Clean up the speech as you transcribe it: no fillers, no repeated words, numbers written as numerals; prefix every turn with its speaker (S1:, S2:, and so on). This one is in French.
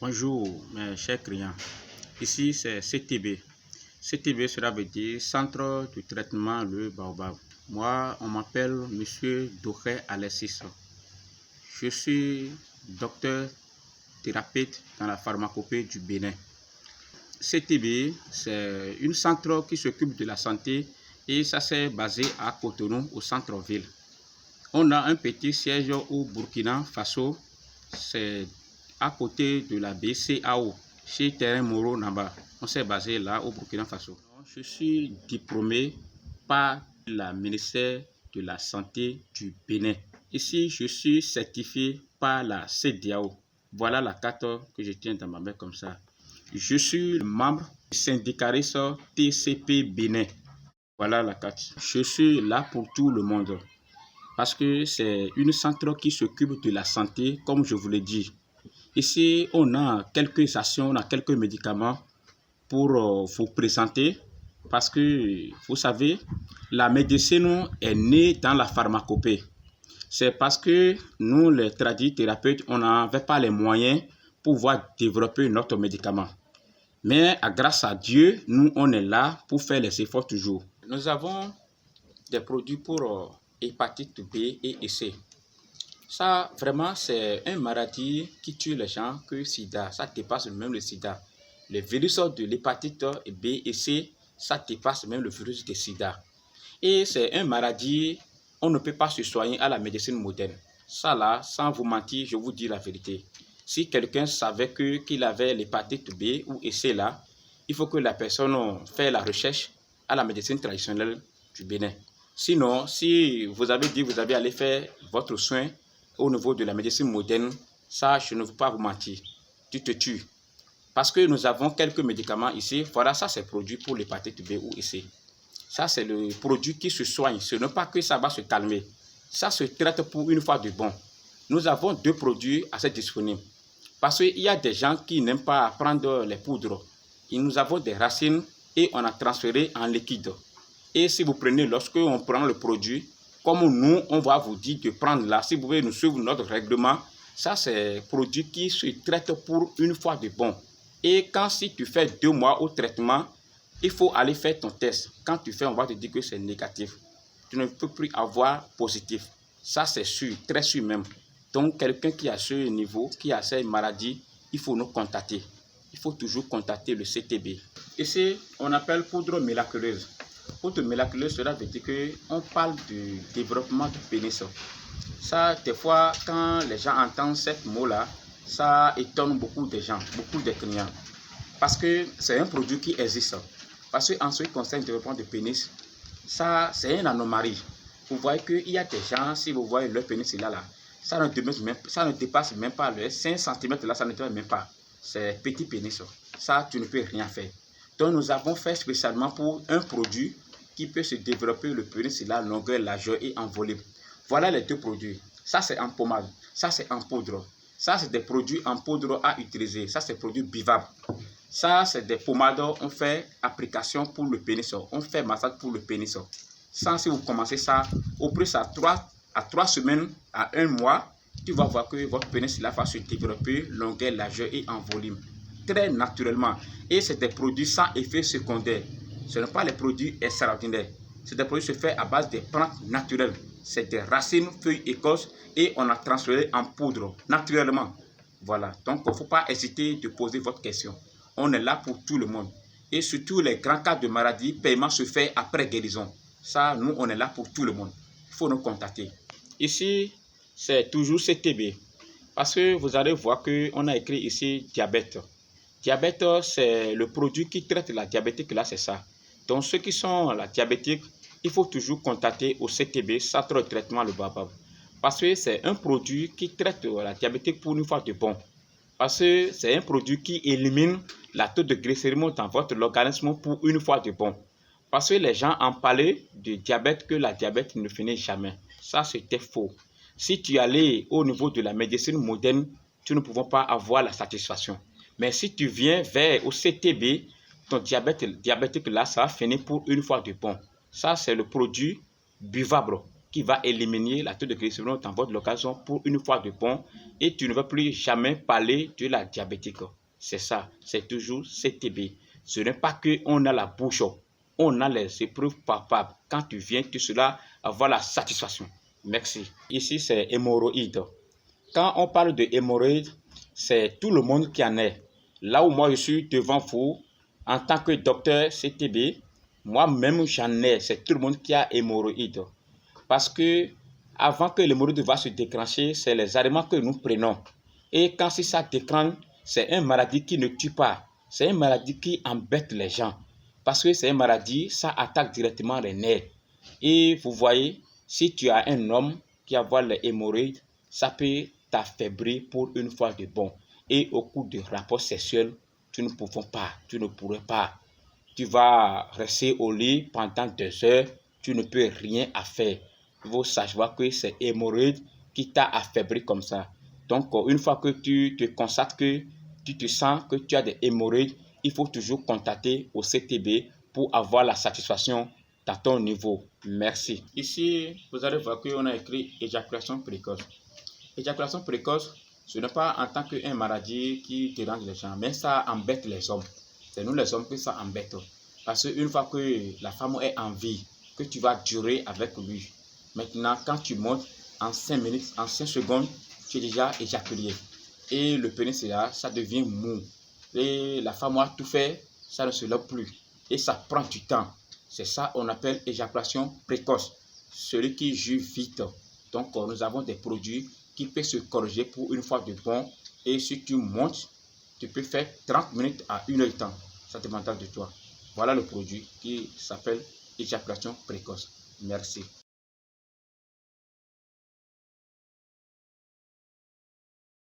S1: Bonjour mes chers clients, ici c'est CTB. CTB cela veut dire Centre de traitement le Baobab. Moi on m'appelle Monsieur Doré Alexis. Je suis docteur thérapeute dans la pharmacopée du Bénin. CTB c'est un centre qui s'occupe de la santé et ça c'est basé à Cotonou au centre-ville. On a un petit siège au Burkina Faso, c'est à côté de la BCAO, chez Terrain Moro Namba. On s'est basé là au Burkina Faso. Je suis diplômé par la ministère de la Santé du Bénin. Ici, je suis certifié par la CEDEAO. Voilà la carte que je tiens dans ma main comme ça. Je suis membre du syndicaliste TCP Bénin. Voilà la carte. Je suis là pour tout le monde. Parce que c'est une centre qui s'occupe de la santé, comme je vous l'ai dit. Ici, on a quelques actions, on a quelques médicaments pour vous présenter. Parce que, vous savez, la médecine est née dans la pharmacopée. C'est parce que nous, les thérapeutes, on n'avait pas les moyens pour pouvoir développer notre médicament. Mais grâce à Dieu, nous, on est là pour faire les efforts toujours. Nous avons des produits pour hépatite B et C. Ça, vraiment, c'est une maladie qui tue les gens que le sida. Ça dépasse même le sida. Le virus de l'hépatite B et C, ça dépasse même le virus de sida. Et c'est une maladie, on ne peut pas se soigner à la médecine moderne. Ça là, sans vous mentir, je vous dis la vérité. Si quelqu'un savait qu'il avait l'hépatite B ou C là, il faut que la personne fasse la recherche à la médecine traditionnelle du Bénin. Sinon, si vous avez dit que vous allez aller faire votre soin au niveau de la médecine moderne, ça, je ne veux pas vous mentir. Tu te tues. Parce que nous avons quelques médicaments ici. Voilà, ça, c'est produit pour l'hépatite B ou C. Ça, c'est le produit qui se soigne. Ce n'est pas que ça va se calmer. Ça se traite pour une fois de bon. Nous avons deux produits assez disponibles. Parce qu'il y a des gens qui n'aiment pas prendre les poudres. Et nous avons des racines et on a transféré en liquide. Et si vous prenez, lorsque on prend le produit, comme nous, on va vous dire de prendre là, si vous pouvez nous suivre notre règlement, ça c'est un produit qui se traite pour une fois de bon. Et quand si tu fais 2 mois au traitement, il faut aller faire ton test. Quand tu fais, on va te dire que c'est négatif. Tu ne peux plus avoir positif. Ça c'est sûr, très sûr même. Donc quelqu'un qui a ce niveau, qui a cette maladie, il faut nous contacter. Il faut toujours contacter le CTB. Ici, on appelle poudre miraculeuse. Poudre miraculeuse, cela veut dire qu'on parle du développement du pénis. Ça, des fois, quand les gens entendent ce mot-là, ça étonne beaucoup de gens, beaucoup de clients. Parce que c'est un produit qui existe. Parce qu'en ce qui concerne le développement du pénis, ça, c'est une anomalie. Vous voyez qu'il y a des gens, si vous voyez leur pénis là, ça ne dépasse même pas le 5 cm là, ça ne dépasse même pas. C'est petit pénis. Ça, tu ne peux rien faire. Donc, nous avons fait spécialement pour un produit qui peut se développer le pénis là, longueur, largeur et en volume. Voilà les deux produits. Ça, c'est en pommade. Ça, c'est en poudre. Ça, c'est des produits en poudre à utiliser. Ça, c'est des produits buvables. Ça, c'est des pommades. On fait application pour le pénis. On fait massage pour le pénis. Ça, si vous commencez ça, au plus à 3 semaines, à 1 mois, tu vas voir que votre pénis là va se développer longueur, largeur et en volume. Très naturellement. Et c'est des produits sans effet secondaire. Ce ne sont pas les produits extraordinaires. C'est des produits qui se font à base des plantes naturelles. C'est des racines, feuilles, écorces et on a transféré en poudre naturellement. Voilà. Donc, il ne faut pas hésiter de poser votre question. On est là pour tout le monde. Et surtout, les grands cas de maladie, paiement se fait après guérison. Ça, nous, on est là pour tout le monde. Il faut nous contacter. Ici, c'est toujours CTB. Parce que vous allez voir qu'on a écrit ici diabète. Diabète, c'est le produit qui traite la diabétique, là, c'est ça. Donc, ceux qui sont la diabétique, il faut toujours contacter au CTB, Centre de traitement le Baobab. Parce que c'est un produit qui traite la diabétique pour une fois de bon. Parce que c'est un produit qui élimine la taux de glycémie dans votre organisme pour une fois de bon. Parce que les gens en parlaient de diabète, que la diabète ne finit jamais. Ça, c'était faux. Si tu allais au niveau de la médecine moderne, tu ne pouvons pas avoir la satisfaction. Mais si tu viens vers au CTB, ton diabétique là, ça va finir pour une fois de bon. Ça, c'est le produit buvable qui va éliminer la taux de glycémie dans votre location pour une fois de bon. Et tu ne vas plus jamais parler de la diabétique. C'est ça, c'est toujours CTB. Ce n'est pas qu'on a la bouche, on a les épreuves palpables. Quand tu viens, tu seras avoir la satisfaction. Merci. Ici, c'est hémorroïdes. Quand on parle de hémorroïdes, c'est tout le monde qui en est. Là où moi, je suis devant vous, en tant que docteur CTB, moi-même, j'en ai. C'est tout le monde qui a hémorroïdes. Parce que avant que l'hémorroïde va se déclencher, c'est les aliments que nous prenons. Et quand ça déclenche, c'est une maladie qui ne tue pas. C'est une maladie qui embête les gens. Parce que c'est une maladie, ça attaque directement les nerfs. Et vous voyez, si tu as un homme qui a les hémorroïdes, ça peut t'affaiblir pour une fois de bon. Et au cours du rapport sexuel, tu ne pourrais pas. Tu vas rester au lit pendant 2 heures, tu ne peux rien faire. Il faut savoir que c'est hémorroïde qui t'a affaibli comme ça. Donc, une fois que tu te constates que tu te sens que tu as des hémorroïdes, il faut toujours contacter au CTB pour avoir la satisfaction à ton niveau. Merci. Ici, vous allez voir qu'on a écrit éjaculation précoce. Éjaculation précoce, ce n'est pas en tant qu'une maladie qui dérange les gens, mais ça embête les hommes. C'est nous les hommes que ça embête. Parce qu'une fois que la femme est en vie, que tu vas durer avec lui, maintenant, quand tu montes en 5 minutes, en 5 secondes, tu es déjà éjaculé. Et le pénis là, ça devient mou. Et la femme a tout fait, ça ne se lève plus. Et ça prend du temps. C'est ça qu'on appelle éjaculation précoce. Celui qui joue vite. Donc, nous avons des produits qui peuvent se corriger pour une fois de bon. Et si tu montes, tu peux faire 30 minutes à 1 heure de temps. Ça dépend de toi. Voilà le produit qui s'appelle éjaculation précoce. Merci.